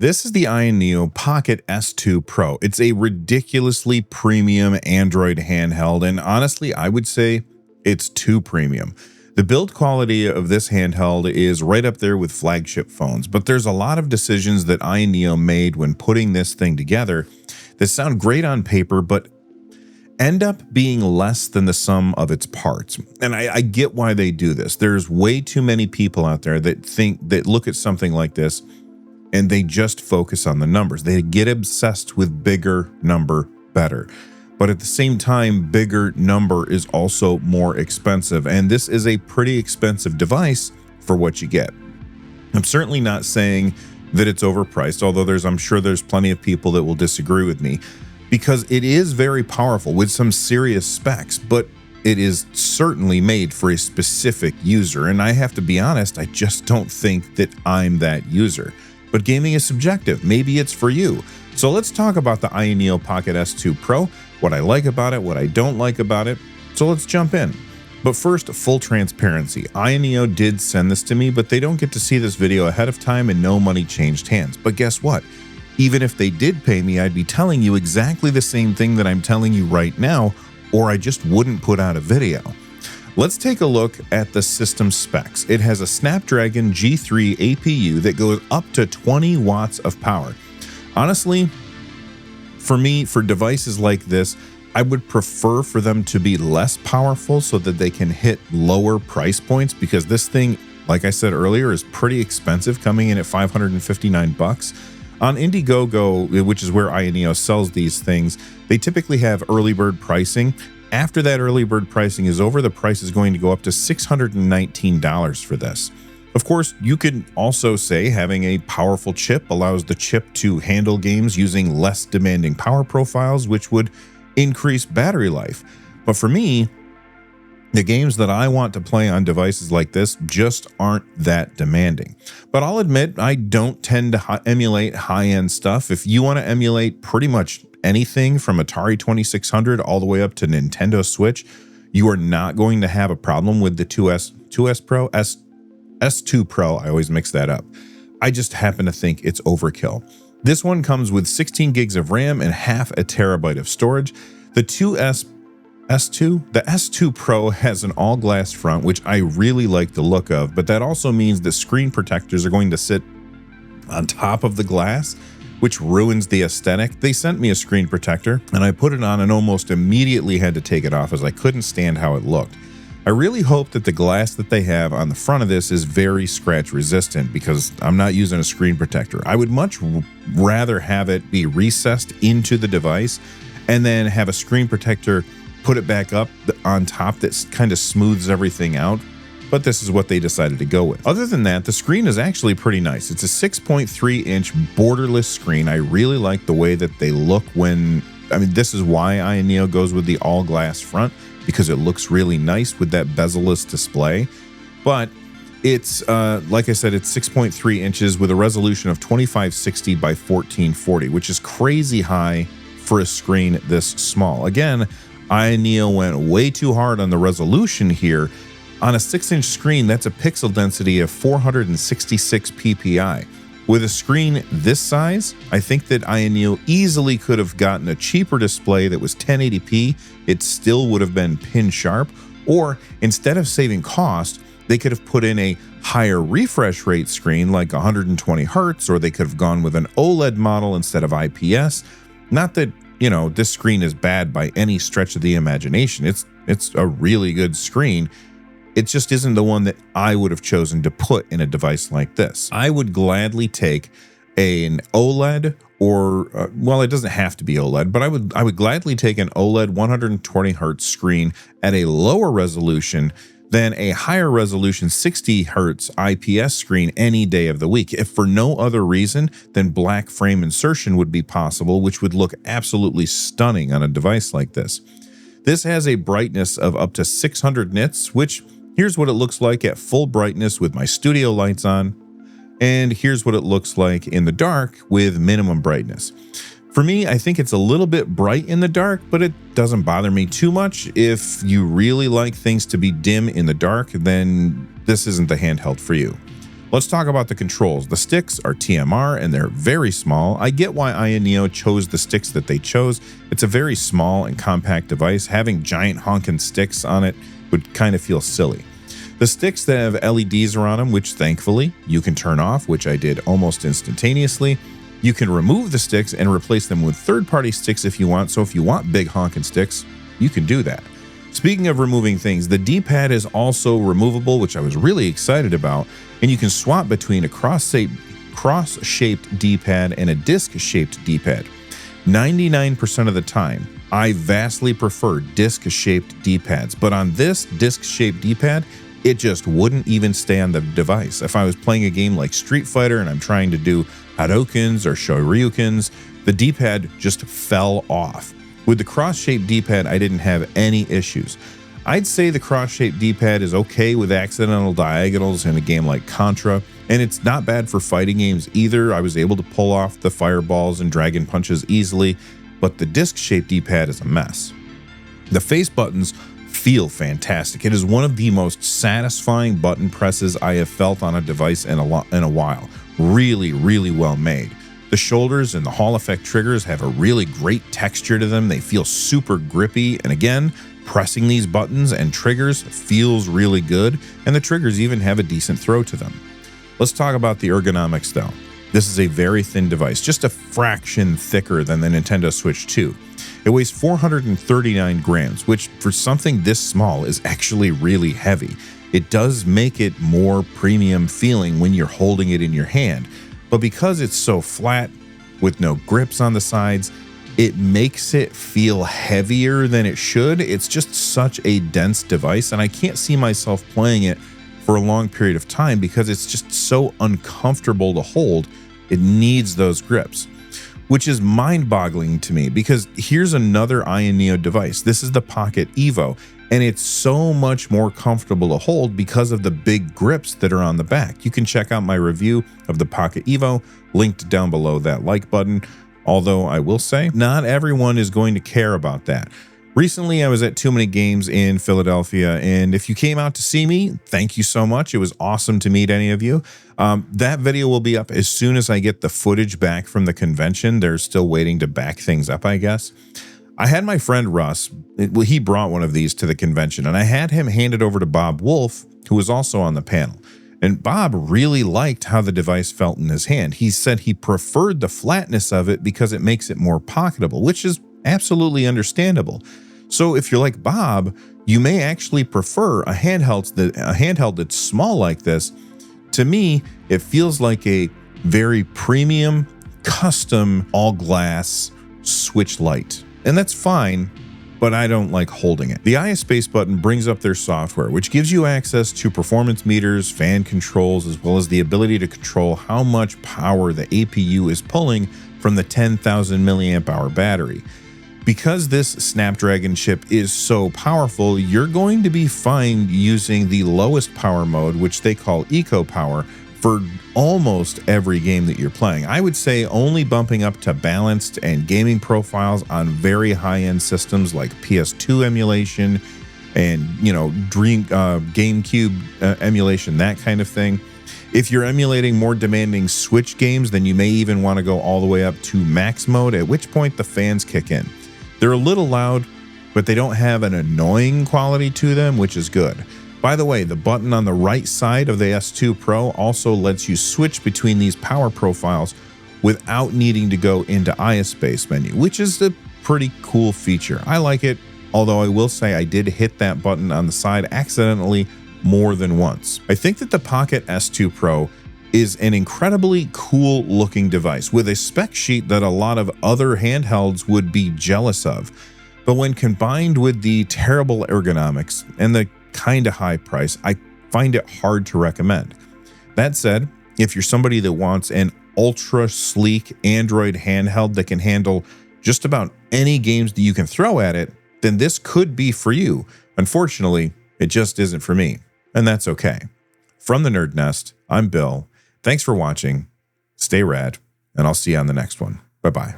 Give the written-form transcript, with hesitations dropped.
This is the AyaNeo Pocket S2 Pro. It's a ridiculously premium Android handheld, and honestly, I would say it's too premium. The build quality of this handheld is right up there with flagship phones, but there's a lot of decisions that AyaNeo made when putting this thing together that sound great on paper, but end up being less than the sum of its parts. And I get why they do this. There's way too many people out there that look at something like this and they just focus on the numbers. They get obsessed with bigger number better. But at the same time, bigger number is also more expensive. And this is a pretty expensive device for what you get. I'm certainly not saying that it's overpriced, although I'm sure there's plenty of people that will disagree with me, because it is very powerful with some serious specs, but it is certainly made for a specific user. And I have to be honest, I just don't think that I'm that user. But gaming is subjective. Maybe it's for you. So let's talk about the AyaNeo Pocket S2 Pro, what I like about it, what I don't like about it. So let's jump in. But first, full transparency. AyaNeo did send this to me, but they don't get to see this video ahead of time and no money changed hands. But guess what? Even if they did pay me, I'd be telling you exactly the same thing that I'm telling you right now, or I just wouldn't put out a video. Let's take a look at the system specs. It has a Snapdragon G3 APU that goes up to 20 watts of power. Honestly, for me, for devices like this, I would prefer for them to be less powerful so that they can hit lower price points, because this thing, like I said earlier, is pretty expensive, coming in at $559. On Indiegogo, which is where AyaNeo sells these things, they typically have early bird pricing. After that early bird pricing is over, the price is going to go up to $619 for this. Of course, you could also say having a powerful chip allows the chip to handle games using less demanding power profiles, which would increase battery life. But for me, the games that I want to play on devices like this just aren't that demanding. But I'll admit, I don't tend to emulate high-end stuff. If you want to emulate pretty much anything from Atari 2600 all the way up to Nintendo Switch, you are not going to have a problem with the S2 Pro. I always mix that up. I just happen to think it's overkill. This one comes with 16 gigs of RAM and half a terabyte of storage. The S2 Pro has an all-glass front, which I really like the look of, but that also means that screen protectors are going to sit on top of the glass, which ruins the aesthetic. They sent me a screen protector, and I put it on and almost immediately had to take it off as I couldn't stand how it looked. I really hope that the glass that they have on the front of this is very scratch resistant, because I'm not using a screen protector. I would much rather have it be recessed into the device and then have a screen protector put it back up on top that kind of smooths everything out. But this is what they decided to go with. Other than that, the screen is actually pretty nice. It's a 6.3-inch borderless screen. I really like the way that they look this is why AyaNeo goes with the all-glass front, because it looks really nice with that bezel-less display. But it's, like I said, it's 6.3 inches with a resolution of 2560 by 1440, which is crazy high for a screen this small. Again, AyaNeo went way too hard on the resolution here. On a 6-inch screen, that's a pixel density of 466 ppi. With a screen this size, I think that AyaNeo easily could have gotten a cheaper display that was 1080p. It still would have been pin sharp, or instead of saving cost, they could have put in a higher refresh rate screen like 120 hertz, or they could have gone with an OLED model instead of IPS. Not that, this screen is bad by any stretch of the imagination. It's a really good screen. It just isn't the one that I would have chosen to put in a device like this. I would gladly take an OLED, or it doesn't have to be OLED, but I would gladly take an OLED 120 hertz screen at a lower resolution than a higher resolution 60 hertz IPS screen any day of the week, if for no other reason than black frame insertion would be possible, which would look absolutely stunning on a device like this. This has a brightness of up to 600 nits, which here's what it looks like at full brightness with my studio lights on, and here's what it looks like in the dark with minimum brightness. For me, I think it's a little bit bright in the dark, but it doesn't bother me too much. If you really like things to be dim in the dark, then this isn't the handheld for you. Let's talk about the controls. The sticks are TMR and they're very small. I get why AyaNeo chose the sticks that they chose. It's a very small and compact device. Having giant honking sticks on it would kind of feel silly. The sticks that have LEDs are on them, which thankfully you can turn off, which I did almost instantaneously. You can remove the sticks and replace them with third-party sticks if you want. So if you want big honking sticks, you can do that. Speaking of removing things, the D-pad is also removable, which I was really excited about, and you can swap between a cross-shaped D-pad and a disc-shaped D-pad. 99% of the time, I vastly prefer disc-shaped D-pads, but on this disc-shaped D-pad, it just wouldn't even stay on the device. If I was playing a game like Street Fighter and I'm trying to do Hadoukens or Shoryukens, the D-pad just fell off. With the cross-shaped D-pad, I didn't have any issues. I'd say the cross-shaped D-pad is okay with accidental diagonals in a game like Contra, and it's not bad for fighting games either. I was able to pull off the fireballs and dragon punches easily, but the disc-shaped D-pad is a mess. The face buttons feel fantastic. It is one of the most satisfying button presses I have felt on a device in a while. Really, really well made. The shoulders and the Hall effect triggers have a really great texture to them. They feel super grippy, and again, pressing these buttons and triggers feels really good, and the triggers even have a decent throw to them. Let's talk about the ergonomics though. This is a very thin device, just a fraction thicker than the Nintendo Switch 2. It weighs 439 grams, which for something this small is actually really heavy. It does make it more premium feeling when you're holding it in your hand, but because it's so flat with no grips on the sides, it makes it feel heavier than it should. It's just such a dense device, and I can't see myself playing it for a long period of time because it's just so uncomfortable to hold. It needs those grips, which is mind-boggling to me because here's another AyaNeo device. This is the Pocket Evo, and it's so much more comfortable to hold because of the big grips that are on the back. You can check out my review of the Pocket Evo, linked down below that like button, although I will say not everyone is going to care about that. Recently, I was at Too Many Games in Philadelphia, and if you came out to see me, thank you so much. It was awesome to meet any of you. That video will be up as soon as I get the footage back from the convention. They're still waiting to back things up, I guess. I had my friend Russ, he brought one of these to the convention, and I had him hand it over to Bob Wolf, who was also on the panel. And Bob really liked how the device felt in his hand. He said he preferred the flatness of it because it makes it more pocketable, which is absolutely understandable. So if you're like Bob, you may actually prefer a handheld that's small like this. To me, it feels like a very premium, custom, all-glass Switch Lite. And that's fine, but I don't like holding it. The iSpace button brings up their software, which gives you access to performance meters, fan controls, as well as the ability to control how much power the APU is pulling from the 10,000 milliamp hour battery. Because this Snapdragon chip is so powerful, you're going to be fine using the lowest power mode, which they call Eco Power, for almost every game that you're playing. I would say only bumping up to balanced and gaming profiles on very high-end systems like PS2 emulation and, you know, GameCube emulation, that kind of thing. If you're emulating more demanding Switch games, then you may even want to go all the way up to max mode, at which point the fans kick in. They're a little loud, but they don't have an annoying quality to them, which is good. By the way, the button on the right side of the S2 Pro also lets you switch between these power profiles without needing to go into iSpace menu, which is a pretty cool feature. I like it, although I will say I did hit that button on the side accidentally more than once. I think that the Pocket S2 Pro is an incredibly cool looking device with a spec sheet that a lot of other handhelds would be jealous of. But when combined with the terrible ergonomics and the kind of high price, I find it hard to recommend. That said, if you're somebody that wants an ultra sleek Android handheld that can handle just about any games that you can throw at it, then this could be for you. Unfortunately, it just isn't for me, and that's okay. From the NerdNest, I'm Bill. Thanks for watching. Stay rad, and I'll see you on the next one. Bye-bye.